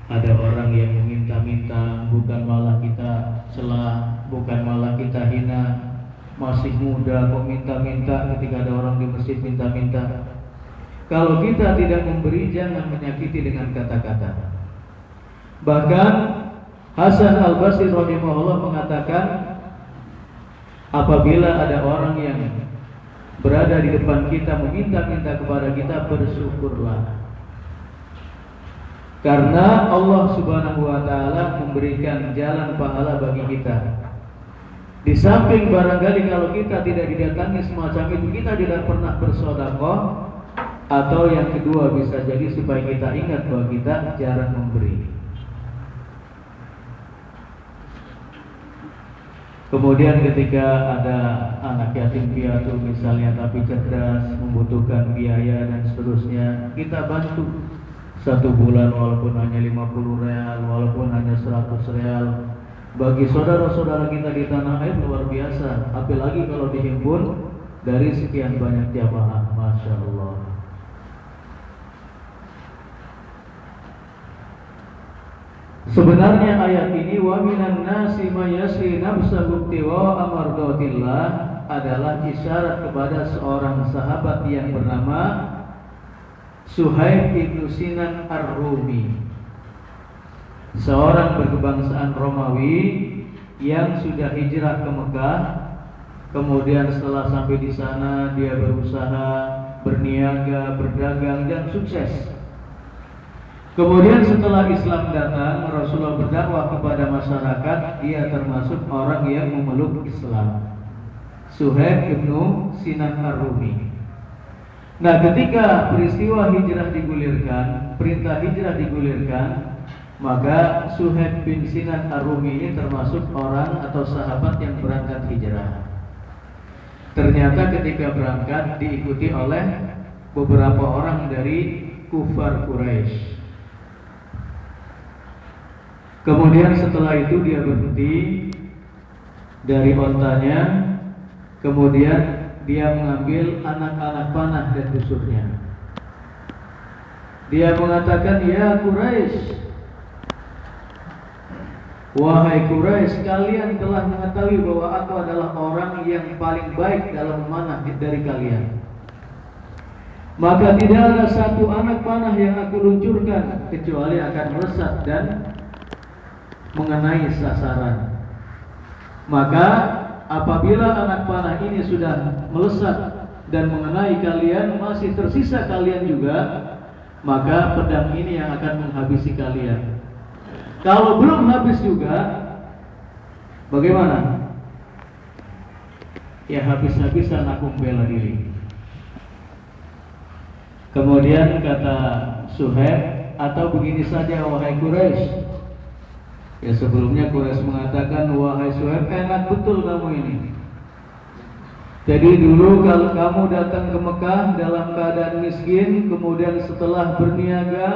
Ada orang yang meminta-minta, bukan malah kita celah, bukan malah kita hina. Masih muda kok minta-minta, ketika ada orang di masjid minta-minta. Kalau kita tidak memberi, jangan menyakiti dengan kata-kata. Bahkan Hasan Al-Basri rahimahullah mengatakan, apabila ada orang yang berada di depan kita meminta-minta kepada kita, bersyukurlah. Karena Allah Subhanahu wa taala memberikan jalan pahala bagi kita. Di samping barangkali kalau kita tidak didatangi semacam itu, kita tidak pernah bersedekah, atau yang kedua bisa jadi supaya kita ingat bahwa kita jarang memberi. Kemudian ketika ada anak yatim piatu misalnya, tapi cerdas, membutuhkan biaya dan seterusnya, kita bantu. 1 bulan walaupun hanya 50 real, walaupun hanya 100 real, bagi saudara-saudara kita di tanah air luar biasa. Apalagi kalau dihimpun dari sekian banyak jamaah, Masya Allah. Sebenarnya ayat ini wa minan nasi may yasri nafsahu ibtigha'a mardatillah adalah isyarat kepada seorang sahabat yang bernama Suhaib bin Sinan Ar-Rumi, seorang berkebangsaan Romawi yang sudah hijrah ke Mekah. Kemudian setelah sampai di sana dia berusaha, berniaga, berdagang dan sukses. Kemudian setelah Islam datang, Rasulullah berdakwah kepada masyarakat, dia termasuk orang yang memeluk Islam. Suhaib bin Sinan Ar-Rumi. Nah, ketika peristiwa hijrah digulirkan, perintah hijrah digulirkan, maka Suhaib bin Sinan Ar-Rumi ini termasuk orang atau sahabat yang berangkat hijrah. Ternyata ketika berangkat diikuti oleh beberapa orang dari kufar Quraisy. Kemudian setelah itu dia berhenti dari ontanya, kemudian dia mengambil anak-anak panah dan busurnya. Dia mengatakan, ya Quraisy, wahai Quraisy, kalian telah mengetahui bahwa aku adalah orang yang paling baik dalam memanah dari kalian. Maka tidak ada satu anak panah yang aku luncurkan kecuali akan melesat dan mengenai sasaran. Maka apabila anak panah ini sudah melesat dan mengenai kalian, masih tersisa kalian juga, maka pedang ini yang akan menghabisi kalian. Kalau belum habis juga, bagaimana? Ya habis-habisan aku membela diri. Kemudian kata Suhaib, atau begini saja wahai Quraisy. Ya sebelumnya Quraisy mengatakan, wahai Suhaib, enak betul kamu ini. Jadi dulu kalau kamu datang ke Mekah dalam keadaan miskin, kemudian setelah berniaga,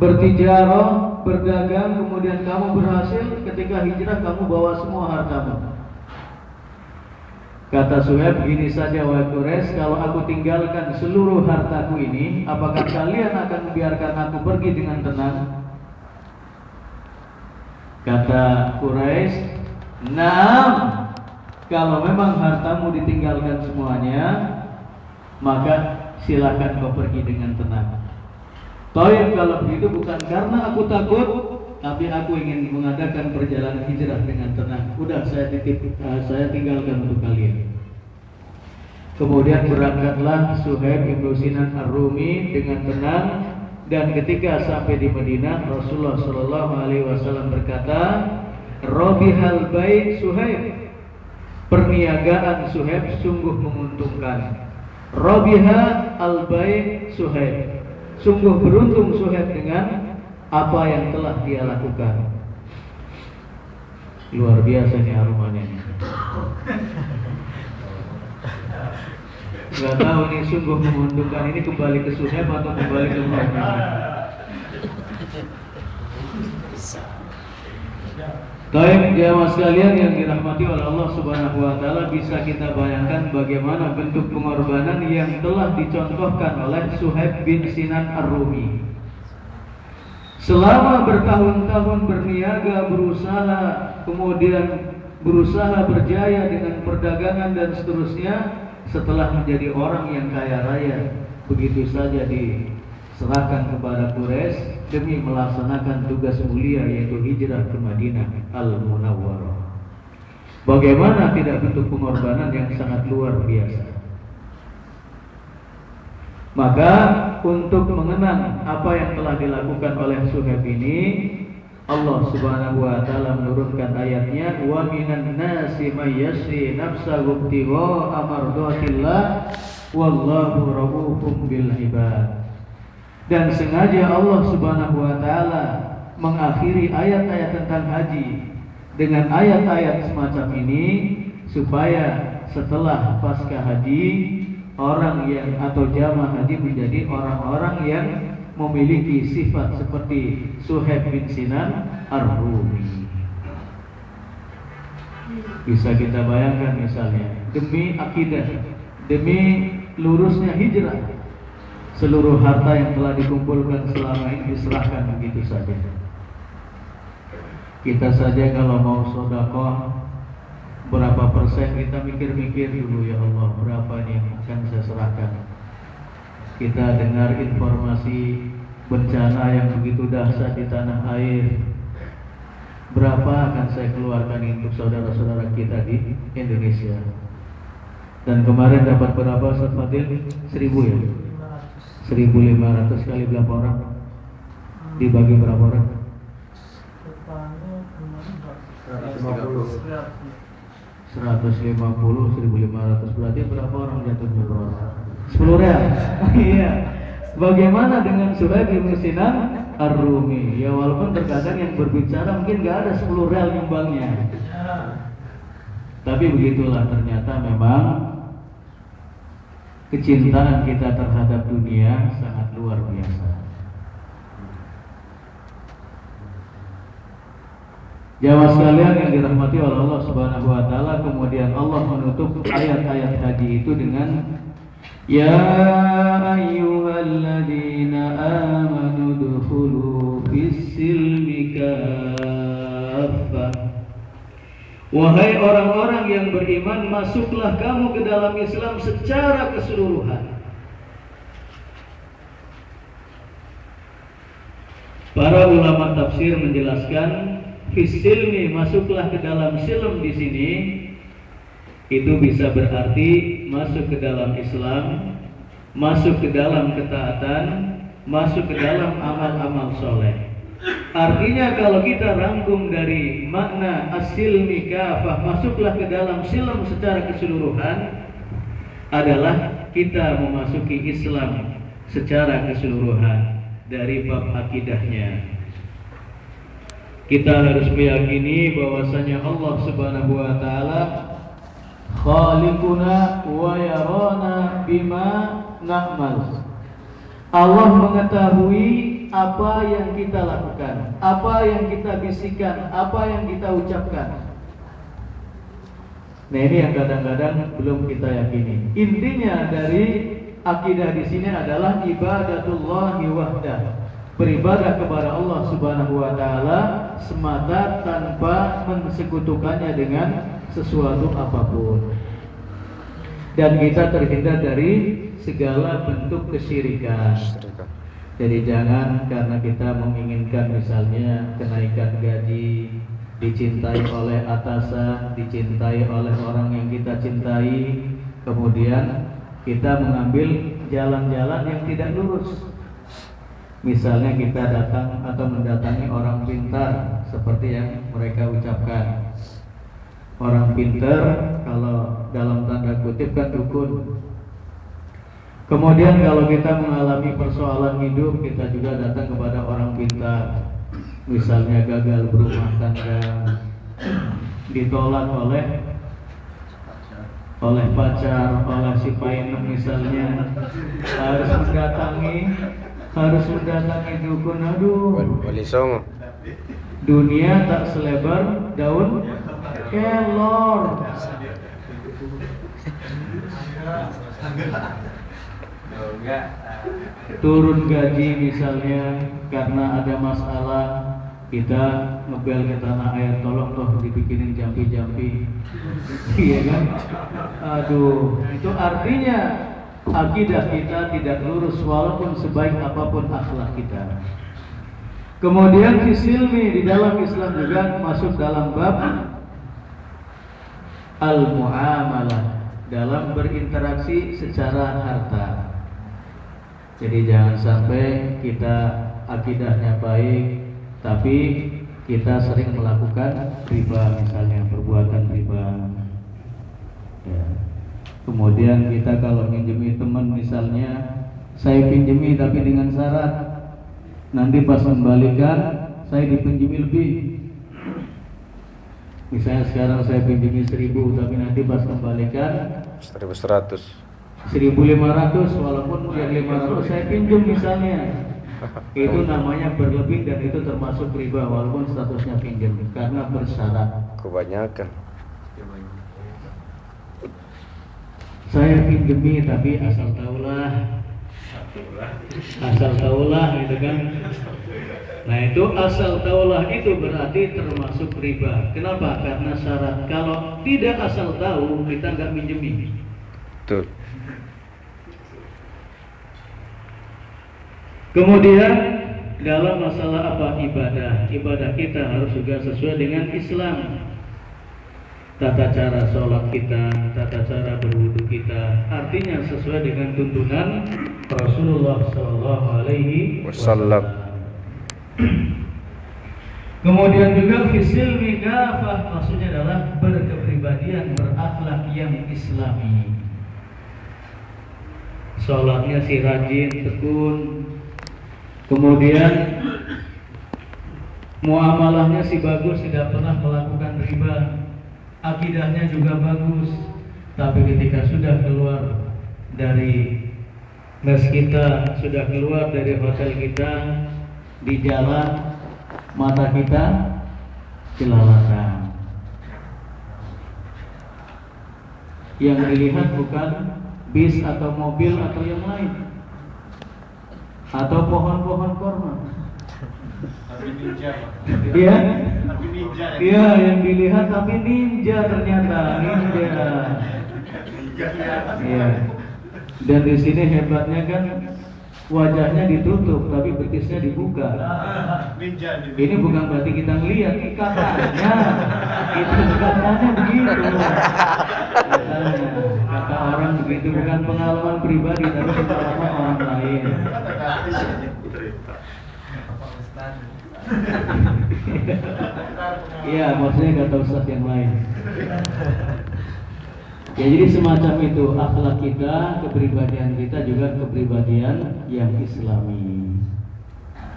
bertijarah, berdagang, kemudian kamu berhasil, ketika hijrah kamu bawa semua hartamu. Kata Suhaib, begini saja wahai Quraisy, kalau aku tinggalkan seluruh hartaku ini, apakah kalian akan membiarkan aku pergi dengan tenang? Kata Quraisy, "Naam, kalau memang hartamu ditinggalkan semuanya, maka silakan kau pergi dengan tenang. Tapi kalau begitu bukan karena aku takut, tapi aku ingin mengadakan perjalanan hijrah dengan tenang. Udah saya tinggalkan untuk kalian." Kemudian berangkatlah Suhaib bin Sinan Ar-Rumi dengan tenang. Dan ketika sampai di Madinah, Rasulullah Shallallahu Alaihi Wasallam berkata, "Robihal bait Suhaib, perniagaan Suhaib sungguh menguntungkan. Robiha al bait Suhaib, sungguh beruntung Suhaib dengan apa yang telah dia lakukan." Luar biasa nih aromanya. Gak tahu nih sungguh menguntungkan ini kembali ke Suhaib atau kembali ke Muhammad. Baik jamaah sekalian yang dirahmati oleh Allah Subhanahu wa taala, bisa kita bayangkan bagaimana bentuk pengorbanan yang telah dicontohkan oleh Suhaib bin Sinan Ar-Rumi. selama bertahun-tahun berniaga, berusaha, kemudian berusaha berjaya dengan perdagangan dan seterusnya, setelah menjadi orang yang kaya raya, begitu saja diserahkan kepada Quraisy demi melaksanakan tugas mulia yaitu hijrah ke Madinah Al-Munawwarah. Bagaimana tidak bentuk pengorbanan yang sangat luar biasa. Maka untuk mengenang apa yang telah dilakukan oleh Suhaib ini, Allah Subhanahu wa taala menurunkan ayatnya, wa minan nasi may yashri nafsahu ibtigha'a mardatillah wallahu raufum bil ibad. Dan sengaja Allah Subhanahu wa taala mengakhiri ayat-ayat tentang haji dengan ayat-ayat semacam ini supaya setelah pasca haji orang yang atau jamaah haji menjadi orang-orang yang memiliki sifat seperti Suhaib bin Sinan Ar-Rumi. Bisa kita bayangkan misalnya, demi akidah, demi lurusnya hijrah, seluruh harta yang telah dikumpulkan selama ini diserahkan begitu saja. Kita saja kalau mau sedekah, berapa persen kita mikir-mikir dulu, ya Allah, berapa ini yang akan saya serahkan. Kita dengar informasi bencana yang begitu dahsyat di tanah air, berapa akan saya keluarkan untuk saudara-saudara kita di Indonesia. Dan kemarin dapat berapa Ustaz Fadil? 1.000 ya? 1.500 kali berapa orang? Dibagi berapa orang? 150, 1.500 berarti berapa orang jatuhnya bro? 10 real. Iya. Bagaimana dengan Suhaib bin Sinan Ar-Rumi? Ya walaupun terkadang yang berbicara mungkin gak ada 10 real nyumbangnya. Tapi begitulah, ternyata memang kecintaan kita terhadap dunia sangat luar biasa. Jamaah sekalian yang dirahmati oleh Allah Subhanahu wa taala, kemudian Allah menutup ayat-ayat haji itu dengan ya ayyuhalladzina amanu dukhulu fis-silmi kaffah. Wahai orang-orang yang beriman, masuklah kamu ke dalam Islam secara keseluruhan. Para ulama tafsir menjelaskan fisilmi, masuklah ke dalam silm di sini itu bisa berarti masuk ke dalam Islam, masuk ke dalam ketaatan, masuk ke dalam amal-amal soleh. Artinya kalau kita rangkum dari makna as-silmi kafah, masuklah ke dalam silm secara keseluruhan, adalah kita memasuki Islam secara keseluruhan dari bab akidahnya. Kita harus meyakini bahwasanya Allah Subhanahu wa taala khaliquna wa yarana bima na'mal. Allah mengetahui apa yang kita lakukan, apa yang kita bisikan, apa yang kita ucapkan. Nah, ini yang kadang-kadang belum kita yakini. Intinya dari akidah di sini adalah ibadatullahi wahdah. Beribadah kepada Allah Subhanahu wa taala semata tanpa mensekutukannya dengan sesuatu apapun. Dan kita terhindar dari segala bentuk kesyirikan. Jadi jangan karena kita menginginkan misalnya kenaikan gaji, dicintai oleh atasan, dicintai oleh orang yang kita cintai, kemudian kita mengambil jalan-jalan yang tidak lurus. Misalnya kita datang atau mendatangi orang pintar seperti yang mereka ucapkan. Orang pintar kalau dalam tanda kutip kan dukun. Kemudian kalau kita mengalami persoalan hidup, kita juga datang kepada orang pintar. Misalnya gagal berumah tangga, ditolak oleh pacar, oleh si painuk misalnya, harus mendatangi dukun. Aduh, dunia tak selebar daun kelor. turun gaji misalnya karena ada masalah, kita ngebel ke tanah air, tolong toh dibikinin jampi-jampi. Iya kan? Aduh, itu artinya akidah kita tidak lurus walaupun sebaik apapun akhlak kita. Kemudian fisilmi di dalam Islam juga masuk dalam bab al-muamalah, dalam berinteraksi secara harta. Jadi jangan sampai kita akidahnya baik tapi kita sering melakukan riba, misalnya perbuatan riba. Ya. Kemudian kita kalau minjemi teman misalnya, saya pinjemi tapi dengan syarat nanti pas kembalikan saya dipinjemi lebih. Misalnya sekarang saya pinjemi 1.000 tapi nanti pas kembalikan 1.100, 1.500, walaupun yang 500 saya pinjam misalnya. Itu namanya berlebih dan itu termasuk riba walaupun statusnya pinjam karena bersyarat. Kebanyakan. Saya pinjemi tapi asal tahulah gitu kan. Nah itu asal tahulah itu berarti termasuk riba. Kenapa? Karena syarat. Kalau tidak asal tahu kita nggak minjemi. Betul. Kemudian dalam masalah apa ibadah kita harus juga sesuai dengan Islam. Tata cara sholat kita, tata cara berwudu kita, artinya sesuai dengan tuntunan Rasulullah Sallallahu Alaihi Wasallam. Kemudian juga fisil mikafah, maksudnya adalah berkepribadian, berakhlak yang Islami. Sholatnya si rajin, tekun. Kemudian muamalahnya si bagus, tidak pernah melakukan riba. Akidahnya juga bagus. Tapi ketika sudah keluar dari mes kita, sudah keluar dari hotel kita, di jalan mata kita jelalatan. Yang dilihat bukan bis atau mobil atau yang lain, atau pohon-pohon korma. Iya, iya yang dilihat tapi ninja ternyata ninja. Iya. Dan di sini hebatnya kan wajahnya ditutup tapi betisnya dibuka. Ini bukan berarti kita ngelihat, katanya itu katanya begitu. Kata orang begitu, bukan pengalaman pribadi tapi pengalaman orang lain. Iya, maksudnya kata ustaz yang lain. Ya, jadi semacam itu akhlak kita, kepribadian kita juga kepribadian yang Islami.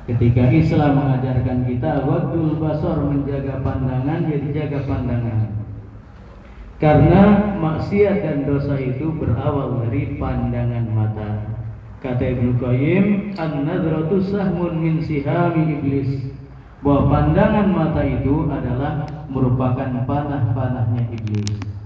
Ketika Islam mengajarkan kita wadul basar, menjaga pandangan, jadi jaga pandangan. Karena maksiat dan dosa itu berawal dari pandangan mata. Kata Ibnu Qayyim, an-nadratu sahmun min sihami iblis. Bahwa pandangan mata itu adalah merupakan panah-panahnya iblis.